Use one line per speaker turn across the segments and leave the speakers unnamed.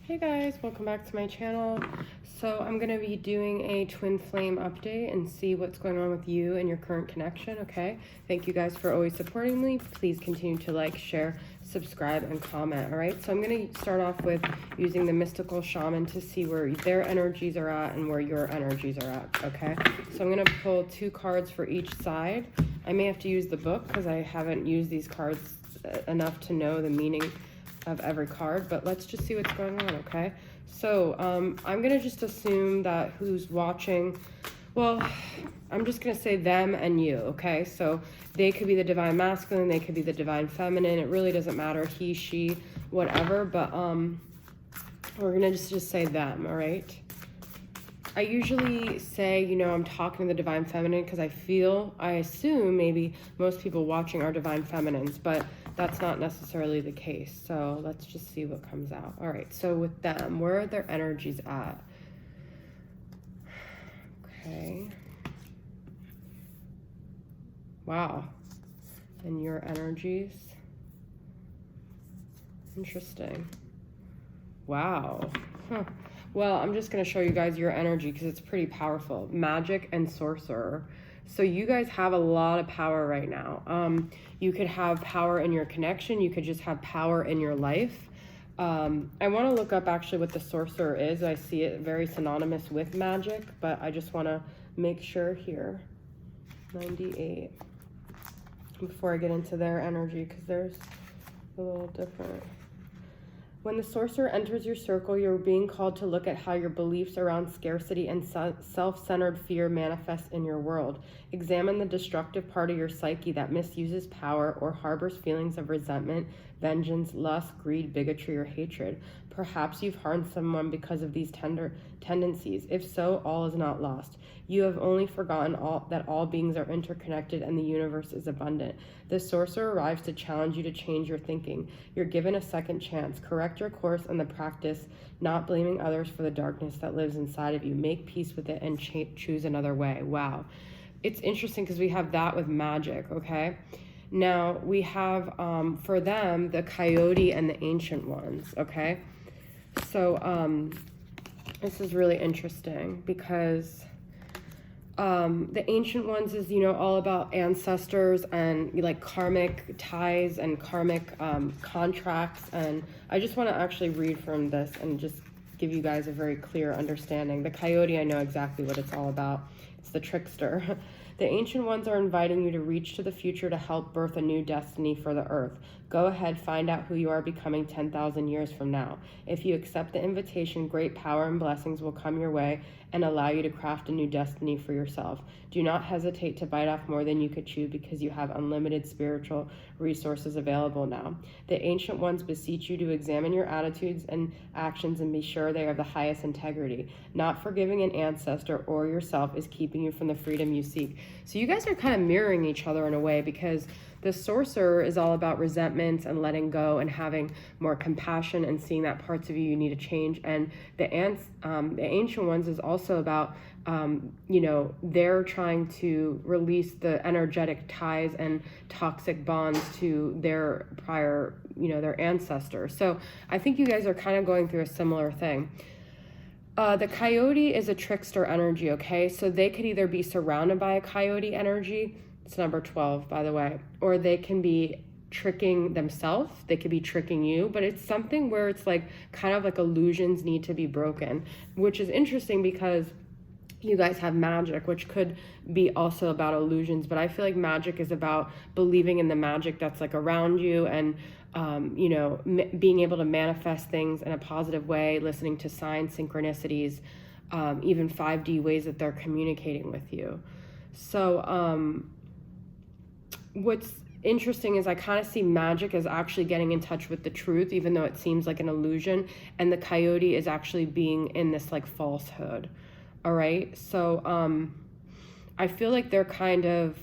Hey guys, welcome back to my channel. So I'm going to be doing a twin flame update and see what's going on with you and your current connection, okay? Thank you guys for always supporting me. Please continue to like, share, subscribe, and comment, all right? So I'm going to start off with using the mystical shaman to see where their energies are at and where your energies are at, okay? So I'm going to pull 2 cards for each side. I may have to use the book because I haven't used these cards enough to know the meaning of every card, but let's just see what's going on, okay? So I'm gonna just assume that who's watching, well, I'm just gonna say them and you, okay? So they could be the divine masculine, they could be the divine feminine, it really doesn't matter, he, she, whatever, but we're gonna just say them, all right? I usually say, you know, I'm talking to the divine feminine because I assume maybe most people watching are divine feminines, but that's not necessarily the case. So let's just see what comes out. All right, so with them, where are their energies at? Okay. Wow. And your energies? Interesting. Wow. Huh. Well, I'm just going to show you guys your energy because it's pretty powerful. Magic and sorcerer. So you guys have a lot of power right now. You could have power in your connection. You could just have power in your life. I want to look up actually what the sorcerer is. I see it very synonymous with magic, but I just want to make sure here. 98. Before I get into their energy because there's a little different. When the sorcerer enters your circle, you're being called to look at how your beliefs around scarcity and self-centered fear manifest in your world. Examine the destructive part of your psyche that misuses power or harbors feelings of resentment, vengeance, lust, greed, bigotry, or hatred. Perhaps you've harmed someone because of these tendencies. If so, all is not lost. You have only forgotten that all beings are interconnected and the universe is abundant. The sorcerer arrives to challenge you to change your thinking. You're given a second chance. Correct your course and the practice, not blaming others for the darkness that lives inside of you. Make peace with it and choose another way. Wow. It's interesting because we have that with magic, okay? Now, we have, for them, the coyote and the ancient ones, okay? So, this is really interesting because the ancient ones is, you know, all about ancestors and like karmic ties and karmic contracts. And I just want to actually read from this and just give you guys a very clear understanding. The coyote, I know exactly what it's all about. It's the trickster. The ancient ones are inviting you to reach to the future to help birth a new destiny for the earth. Go ahead, find out who you are becoming 10,000 years from now. If you accept the invitation, great power and blessings will come your way and allow you to craft a new destiny for yourself. Do not hesitate to bite off more than you could chew because you have unlimited spiritual resources available now. The ancient ones beseech you to examine your attitudes and actions and be sure they are of the highest integrity. Not forgiving an ancestor or yourself is keeping you from the freedom you seek. So you guys are kind of mirroring each other in a way because the sorcerer is all about resentments and letting go and having more compassion and seeing that parts of you need to change. And the ancient ones is also about, you know, they're trying to release the energetic ties and toxic bonds to their prior, you know, their ancestors. So I think you guys are kind of going through a similar thing. The coyote is a trickster energy, okay? So they could either be surrounded by a coyote energy, it's number 12, by the way, or they can be tricking themselves, they could be tricking you, but it's something where it's like kind of like illusions need to be broken, which is interesting because you guys have magic, which could be also about illusions, but I feel like magic is about believing in the magic that's like around you and you know, being able to manifest things in a positive way, listening to signs, synchronicities, even 5D ways that they're communicating with you. So what's interesting is I kind of see magic as actually getting in touch with the truth, even though it seems like an illusion, and the coyote is actually being in this like falsehood. All right, so I feel like they're kind of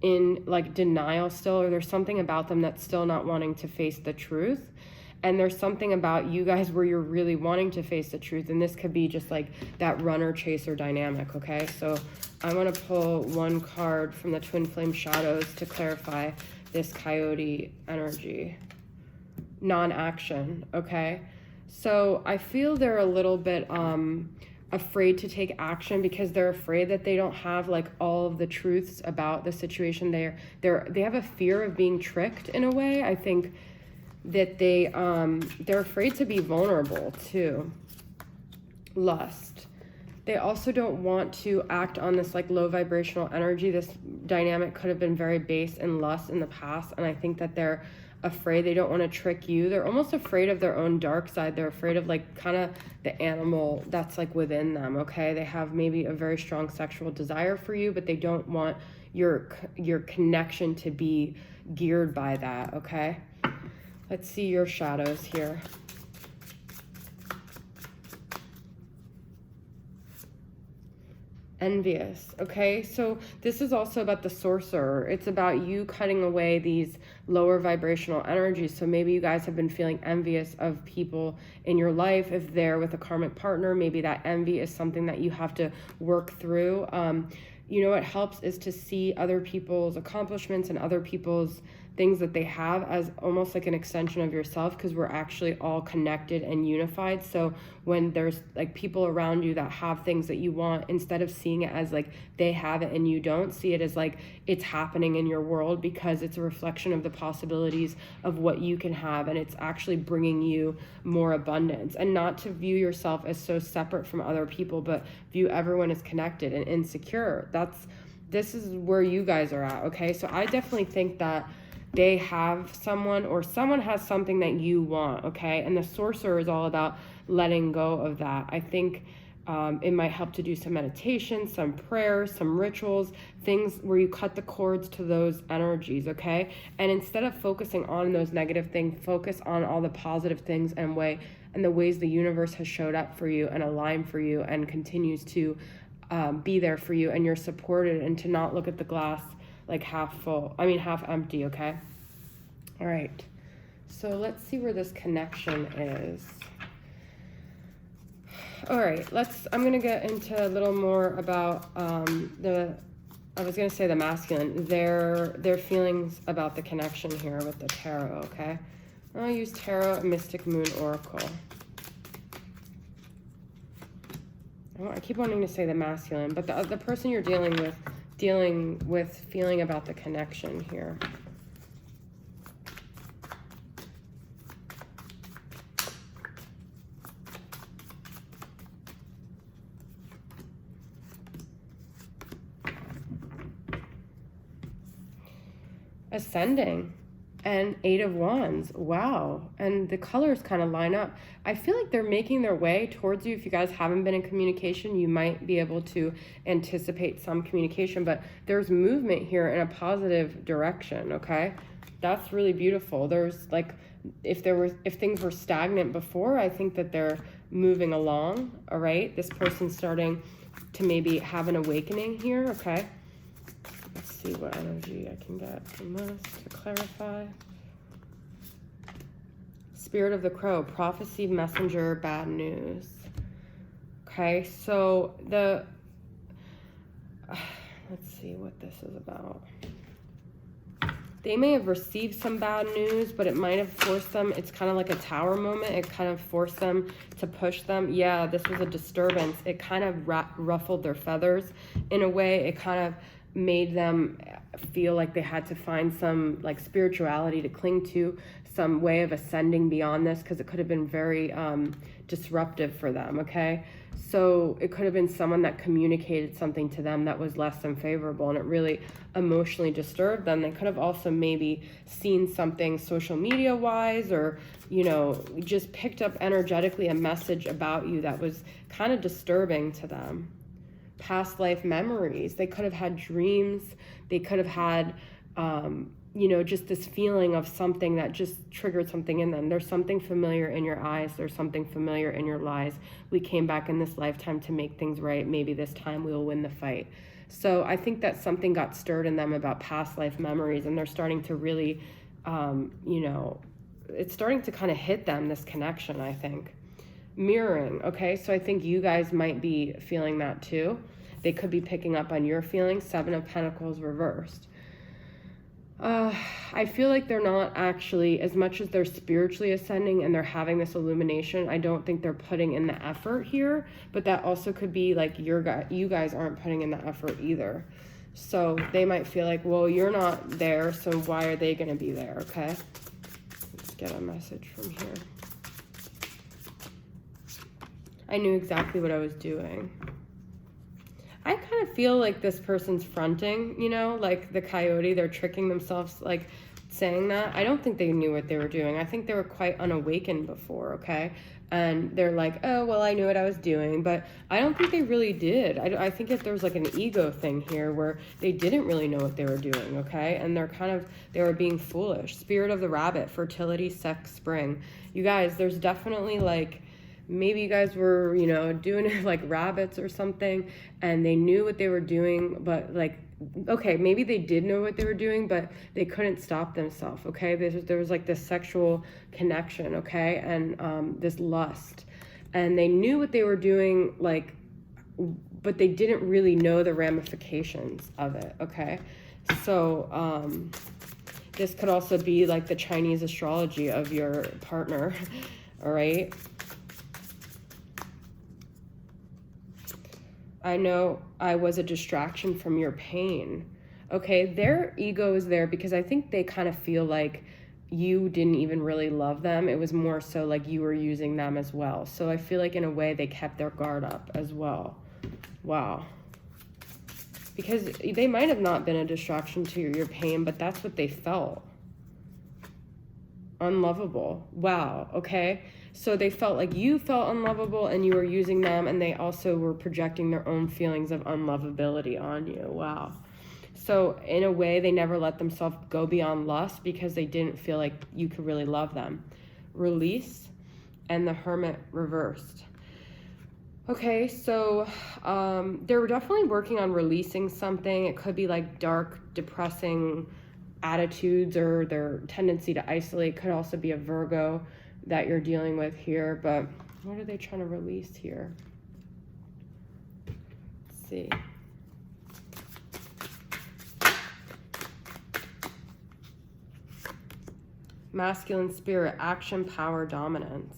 in like denial still, or there's something about them that's still not wanting to face the truth. And there's something about you guys where you're really wanting to face the truth, and this could be just like that runner chaser dynamic, okay? So I want to pull one card from the Twin Flame Shadows to clarify this coyote energy. Non-action, okay? So I feel they're a little bit afraid to take action because they're afraid that they don't have like all of the truths about the situation. They have a fear of being tricked in a way. I think that they're afraid to be vulnerable too. Lust. They also don't want to act on this like low vibrational energy. This dynamic could have been very based in lust in the past, and I think that they're afraid. They don't want to trick you. They're almost afraid of their own dark side. They're afraid of like kind of the animal that's like within them. Okay, they have maybe a very strong sexual desire for you, but they don't want your connection to be geared by that. Okay, let's see your shadows here. Envious. Okay, so this is also about the sorcerer. It's about you cutting away these lower vibrational energies. So maybe you guys have been feeling envious of people in your life. If they're with a karmic partner, maybe that envy is something that you have to work through. You know what helps is to see other people's accomplishments and other people's things that they have as almost like an extension of yourself, because we're actually all connected and unified. So when there's like people around you that have things that you want, instead of seeing it as like they have it and you don't, see it as like it's happening in your world, because it's a reflection of the possibilities of what you can have, and it's actually bringing you more abundance. And not to view yourself as so separate from other people, but view everyone as connected and insecure. This is where you guys are at. Okay, so I definitely think that they have someone, or someone has something that you want. Okay, and the sorcerer is all about letting go of that. I think it might help to do some meditation, some prayers, some rituals, things where you cut the cords to those energies. Okay, and instead of focusing on those negative things, focus on all the positive things and the ways the universe has showed up for you and aligned for you and continues to be there for you, and you're supported, and to not look at the glass like half empty. Okay, all right, so let's see where this connection is. All right, I'm gonna get into a little more about the masculine, their feelings about the connection here with the tarot. Okay, I'll use Tarot Mystic Moon Oracle. I keep wanting to say the masculine, but the person you're dealing with feeling about the connection here. Ascending and Eight of Wands. Wow. And the colors kind of line up. I feel like they're making their way towards you. If you guys haven't been in communication, you might be able to anticipate some communication, but there's movement here in a positive direction. Okay, that's really beautiful. There's like, if things were stagnant before, I think that they're moving along. All right, this person's starting to maybe have an awakening here. Okay, let's see what energy I can get from this to clarify. Spirit of the Crow, prophecy, messenger, bad news. Okay, so let's see what this is about. They may have received some bad news, but it might have forced them. It's kind of like a tower moment. It kind of forced them to push them. Yeah, this was a disturbance. It kind of ruffled their feathers in a way. It kind of made them feel like they had to find some like spirituality to cling to, some way of ascending beyond this, because it could have been very disruptive for them. Okay, so it could have been someone that communicated something to them that was less than favorable, and it really emotionally disturbed them. They could have also maybe seen something social media wise, or just picked up energetically a message about you that was kind of disturbing to them. Past life memories. They could have had dreams. They could have had just this feeling of something that just triggered something in them. There's something familiar in your eyes. There's something familiar in your lies. We came back in this lifetime to make things right. Maybe this time we will win the fight. So I think that something got stirred in them about past life memories, and they're starting to really, it's starting to kind of hit them, this connection, I think. Mirroring. Okay, so I think you guys might be feeling that too. They could be picking up on your feelings. Seven of Pentacles reversed. I feel like they're not actually, as much as they're spiritually ascending and they're having this illumination, I don't think they're putting in the effort here. But that also could be like you guys aren't putting in the effort either. So they might feel like, well, you're not there, so why are they going to be there, okay? Let's get a message from here. I knew exactly what I was doing. I kind of feel like this person's fronting, you know, like the coyote, they're tricking themselves, like saying that. I don't think they knew what they were doing. I think they were quite unawakened before, okay? And they're like, oh, well, I knew what I was doing. But I don't think they really did. I think that there's like an ego thing here where they didn't really know what they were doing, okay? And they were being foolish. Spirit of the rabbit, fertility, sex, spring. You guys, there's definitely like, maybe you guys were, you know, doing it like rabbits or something, and they knew what they were doing, but like, okay, maybe they did know what they were doing, but they couldn't stop themselves, okay? There was like this sexual connection, okay? And this lust. And they knew what they were doing, like, but they didn't really know the ramifications of it, okay? So, this could also be like the Chinese astrology of your partner, all right? I know I was a distraction from your pain. Okay, their ego is there because I think they kind of feel like you didn't even really love them. It was more so like you were using them as well. So I feel like in a way they kept their guard up as well. Wow. Because they might have not been a distraction to your pain, but that's what they felt. Unlovable. Wow, okay? So they felt like you felt unlovable and you were using them, and they also were projecting their own feelings of unlovability on you. Wow. So in a way, they never let themselves go beyond lust because they didn't feel like you could really love them. Release and the Hermit reversed. Okay, so they were definitely working on releasing something. It could be like dark, depressing attitudes or their tendency to isolate. Could also be a Virgo that you're dealing with here, but what are they trying to release here? Let's see. Masculine spirit, action, power, dominance.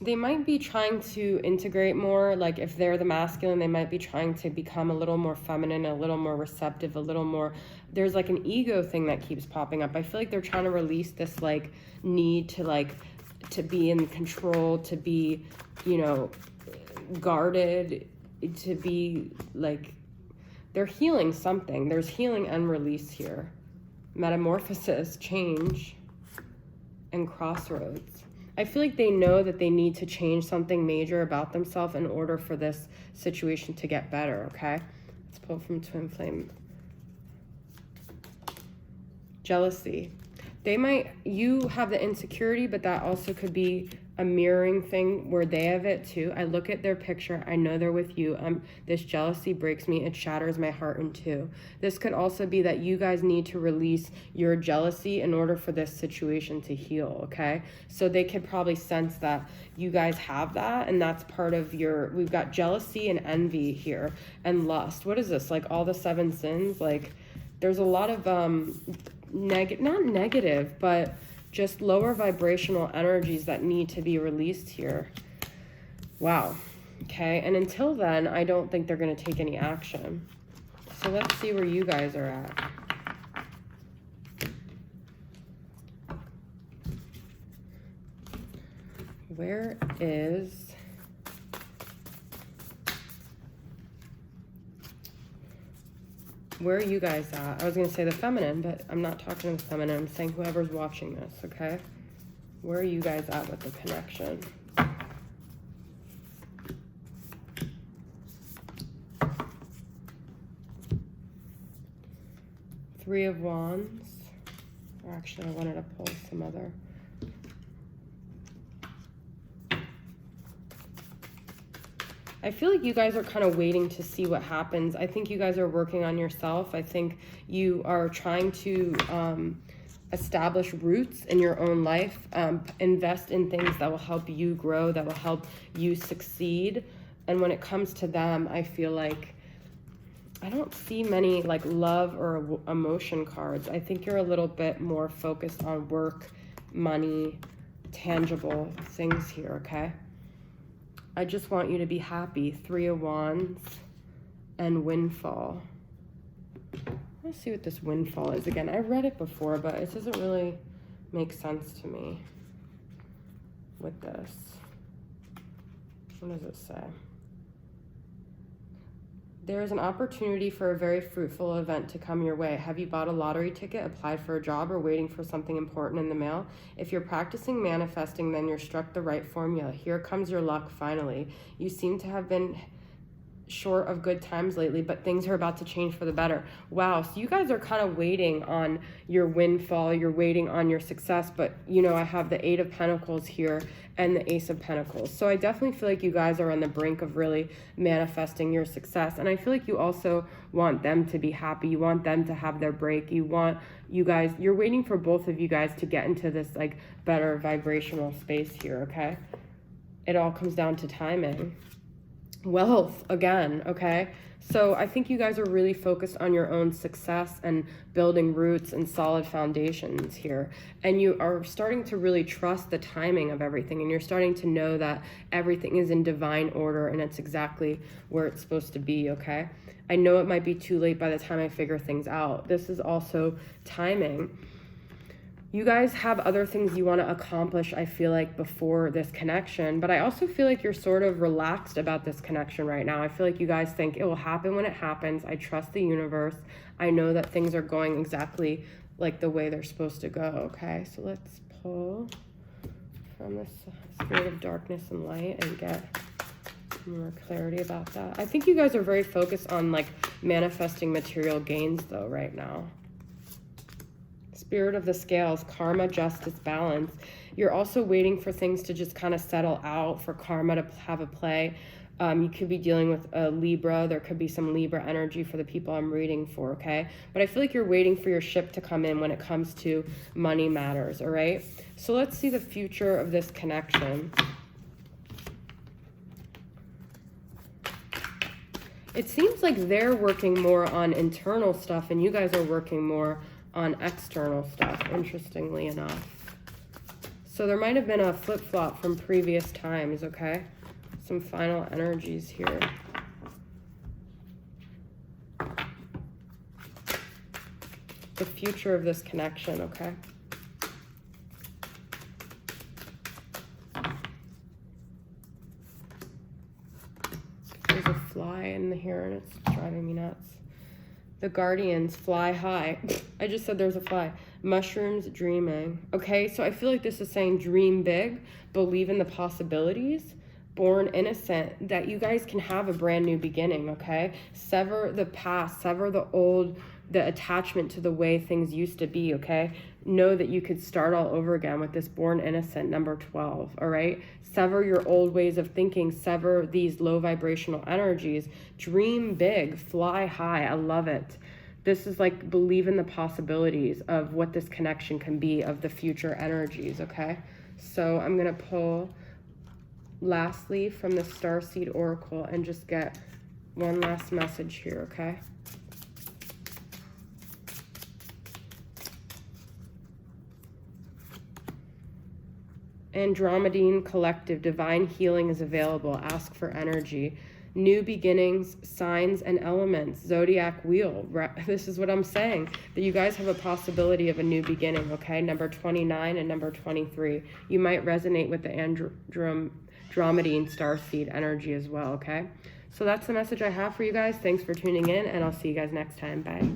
They might be trying to integrate more, like if they're the masculine, they might be trying to become a little more feminine, a little more receptive, a little more, there's like an ego thing that keeps popping up. I feel like they're trying to release this like need to be in control, to be, you know, guarded, to be like, they're healing something. There's healing and release here. Metamorphosis, change, and crossroads. I feel like they know that they need to change something major about themselves in order for this situation to get better, okay? Let's pull from Twin Flame. Jealousy. You have the insecurity, but that also could be a mirroring thing where they have it too. I look at their picture, I know they're with you. This jealousy breaks me, it shatters my heart in two. This could also be that you guys need to release your jealousy in order for this situation to heal, okay? So they could probably sense that you guys have that, and that's part of we've got jealousy and envy here, and lust. What is this, like all the 7 sins? Like there's a lot of not negative, but just lower vibrational energies that need to be released here. Wow. Okay, and until then, I don't think they're going to take any action. So let's see where you guys are at. Where are you guys at? I was going to say the feminine, but I'm not talking to the feminine. I'm saying whoever's watching this, okay? Where are you guys at with the connection? Three of Wands. Or actually, I wanted to pull some other. I feel like you guys are kind of waiting to see what happens. I think you guys are working on yourself. I think you are trying to establish roots in your own life, invest in things that will help you grow, that will help you succeed. And when it comes to them, I feel like I don't see many like love or emotion cards. I think you're a little bit more focused on work, money, tangible things here, okay? I just want you to be happy. 3 of Wands and Windfall. Let's see what this Windfall is again. I read it before, but it doesn't really make sense to me with this. What does it say? There is an opportunity for a very fruitful event to come your way. Have you bought a lottery ticket, applied for a job, or waiting for something important in the mail? If you're practicing manifesting, then you're struck the right formula. Here comes your luck finally. You seem to have been short of good times lately, but things are about to change for the better. Wow, so you guys are kind of waiting on your windfall, you're waiting on your success, but you know, I have the 8 of Pentacles here and the Ace of Pentacles. So I definitely feel like you guys are on the brink of really manifesting your success. And I feel like you also want them to be happy. You want them to have their break. You want you guys, you're waiting for both of you guys to get into this like better vibrational space here, okay? It all comes down to timing. Wealth again, okay? So I think you guys are really focused on your own success and building roots and solid foundations here. And you are starting to really trust the timing of everything. And you're starting to know that everything is in divine order and it's exactly where it's supposed to be, okay? I know it might be too late by the time I figure things out. This is also timing. You guys have other things you want to accomplish, I feel like, before this connection. But I also feel like you're sort of relaxed about this connection right now. I feel like you guys think it will happen when it happens. I trust the universe. I know that things are going exactly like the way they're supposed to go, okay? So let's pull from this Spirit of Darkness and Light and get more clarity about that. I think you guys are very focused on like manifesting material gains though right now. Spirit of the Scales, karma, justice, balance. You're also waiting for things to just kind of settle out, for karma to have a play. You could be dealing with a Libra. There could be some Libra energy for the people I'm reading for, okay? But I feel like you're waiting for your ship to come in when it comes to money matters, all right? So let's see the future of this connection. It seems like they're working more on internal stuff and you guys are working more on external stuff, interestingly enough. So there might have been a flip-flop from previous times, okay? Some final energies here. The future of this connection, okay? There's a fly in here and it's driving me nuts. The Guardians, fly high. I just said there's a fly. Mushrooms, dreaming. Okay, so I feel like this is saying dream big, believe in the possibilities, born innocent, that you guys can have a brand new beginning, okay? Sever the past, sever the old, the attachment to the way things used to be, okay? Know that you could start all over again with this born innocent, number 12, all right? Sever your old ways of thinking, sever these low vibrational energies, dream big, fly high. I love it. This is like believe in the possibilities of what this connection can be, of the future energies, okay? So I'm going to pull lastly from the Starseed Oracle and just get one last message here, okay? Andromedine Collective, divine healing is available. Ask for energy. New beginnings, signs and elements, zodiac wheel. This is what I'm saying, that you guys have a possibility of a new beginning, okay? Number 29 and number 23. You might resonate with the Andromedine starseed energy as well, okay? So that's the message I have for you guys. Thanks for tuning in, and I'll see you guys next time. Bye.